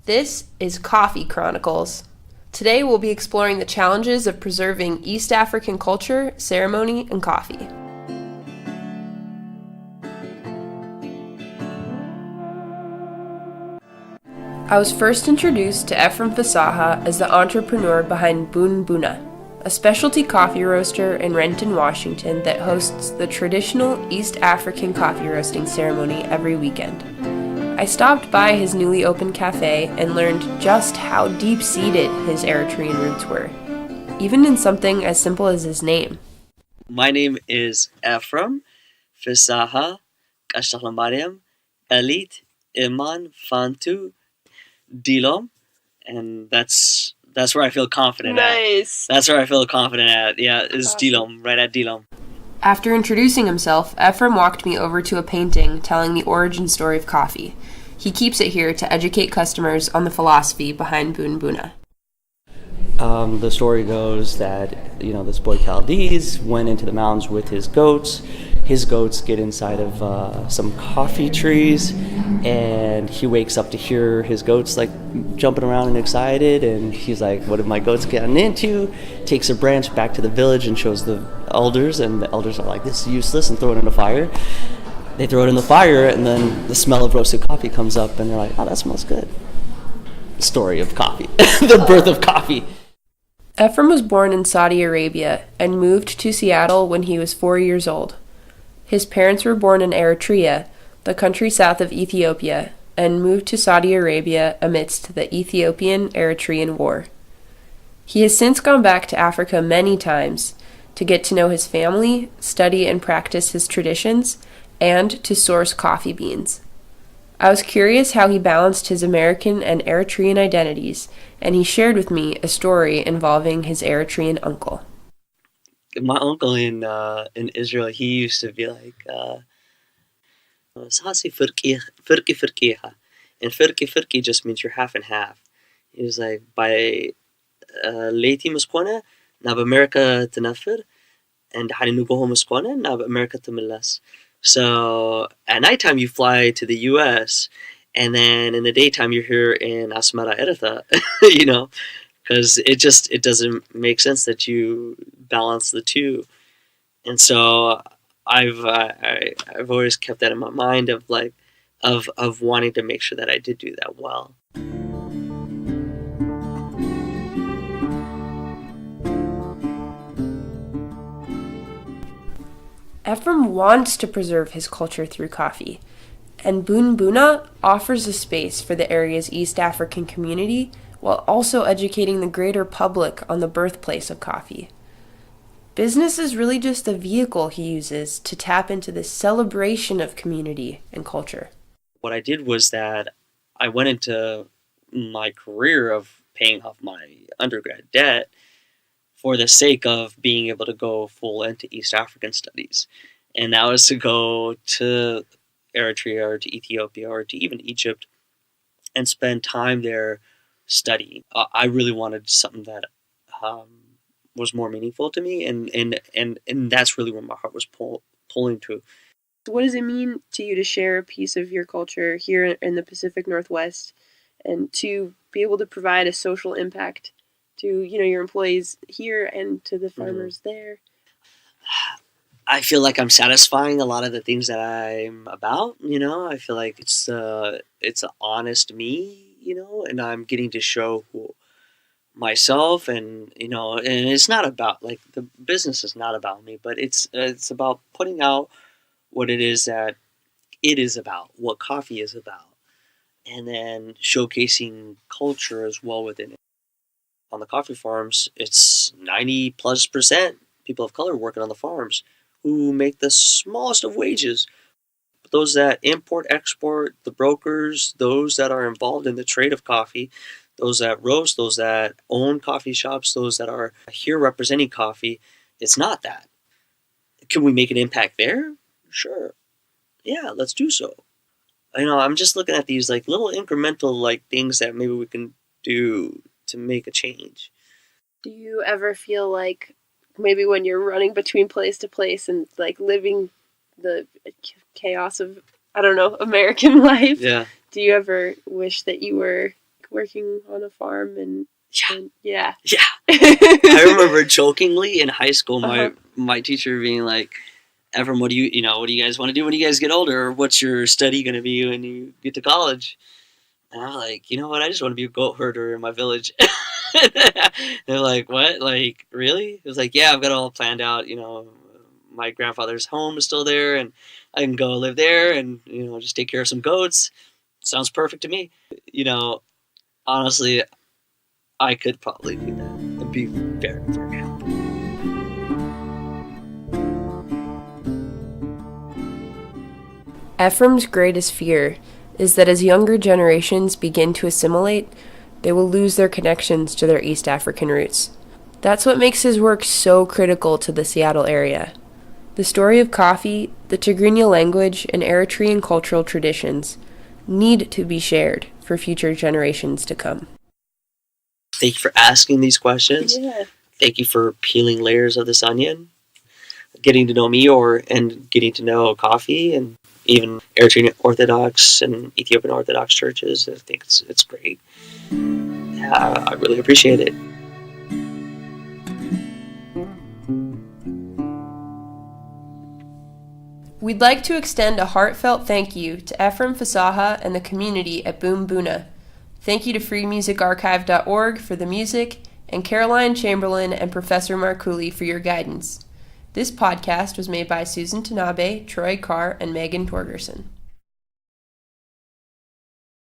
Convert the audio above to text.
This is Coffee Chronicles. Today we'll be exploring the challenges of preserving East African culture, ceremony, and coffee. I was first introduced to Efrem Fesaha as the entrepreneur behind Boon Boona, a specialty coffee roaster in Renton, Washington that hosts the traditional East African coffee roasting ceremony every weekend. I stopped by his newly opened cafe and learned just how deep-seated his Eritrean roots were, even in something as simple as his name. My name is Efrem Fesaha Kashtalamariyam Elit Iman Fantu Dilom, and that's where I feel confident Nice. at. That's where I feel confident at. Yeah, is Awesome. Dilom, right at Dilom. After introducing himself, Efrem walked me over to a painting telling the origin story of coffee. He keeps it here to educate customers on the philosophy behind Boon Boona. The story goes that, this boy Chaldees went into the mountains with his goats. His goats get inside of some coffee trees, and he wakes up to hear his goats jumping around and excited, and he's like, what have my goats gotten into? Takes a branch back to the village and shows the elders, and the elders are like, this is useless, and throw it in the fire. They throw it in the fire, and then the smell of roasted coffee comes up, and they're like, oh, that smells good. Story of coffee. The birth of coffee. Efrem was born in Saudi Arabia and moved to Seattle when he was 4 years old. His parents were born in Eritrea, the country south of Ethiopia, and moved to Saudi Arabia amidst the Ethiopian-Eritrean War. He has since gone back to Africa many times to get to know his family, study and practice his traditions, and to source coffee beans. I was curious how he balanced his American and Eritrean identities, and he shared with me a story involving his Eritrean uncle. My uncle in Israel, he used to be like, Sasi firki firkiha. And firki just means you're half and half. He was like, by Leiti Muskwana, Nab America Tanafir, and Harinugoho Muskwana, Nab America Tamilas. So at nighttime you fly to the US, and then in the daytime you're here in Asmara Eritha, because it doesn't make sense that you balance the two. And so I've always kept that in my mind of wanting to make sure that I did do that well. Efrem wants to preserve his culture through coffee, and Boon Boona offers a space for the area's East African community while also educating the greater public on the birthplace of coffee. Business is really just a vehicle he uses to tap into this celebration of community and culture. What I did was that I went into my career of paying off my undergrad debt for the sake of being able to go full into East African studies. And that was to go to Eritrea or to Ethiopia or to even Egypt and spend time there studying. I really wanted something that was more meaningful to me, and that's really where my heart was pulling to. What does it mean to you to share a piece of your culture here in the Pacific Northwest and to be able to provide a social impact to your employees here and to the farmers there? I feel like I'm satisfying a lot of the things that I'm about. I feel like it's an honest me, and I'm getting to show myself, and and it's not about the business is not about me, but it's about putting out what it is that it is about, what coffee is about, and then showcasing culture as well within it. On the coffee farms, it's 90+% people of color working on the farms who make the smallest of wages. But those that import, export, the brokers, those that are involved in the trade of coffee, those that roast, those that own coffee shops, those that are here representing coffee, it's not that. Can we make an impact there? Sure. Yeah, let's do so. I'm just looking at these little incremental things that maybe we can do to make a change. Do you ever feel like maybe when you're running between place to place and living the chaos of, American life, Yeah. do you ever wish that you were working on a farm and Yeah. yeah. I remember jokingly in high school, Uh-huh. my teacher being like, Efrem, what do you guys want to do when you guys get older? What's your study going to be when you get to college? And I'm like, you know what? I just want to be a goat herder in my village. They're like, what? Like, really? It was like, yeah, I've got it all planned out. My grandfather's home is still there, and I can go live there and, just take care of some goats. Sounds perfect to me. Honestly, I could probably do that and be very, very happy. Efrem's greatest fear is that as younger generations begin to assimilate, they will lose their connections to their East African roots. That's what makes his work so critical to the Seattle area. The story of coffee, the Tigrinya language, and Eritrean cultural traditions need to be shared for future generations to come. Thank you for asking these questions. Yeah. Thank you for peeling layers of this onion, getting to know me and getting to know coffee and even Eritrean Orthodox and Ethiopian Orthodox churches. I think it's great. Yeah, I really appreciate it. We'd like to extend a heartfelt thank you to Efrem Fesaha and the community at Boon Boona. Thank you to freemusicarchive.org for the music, and Caroline Chamberlain and Professor Marcooley for your guidance. This podcast was made by Susan Tanabe, Troy Carr, and Megan Torgerson.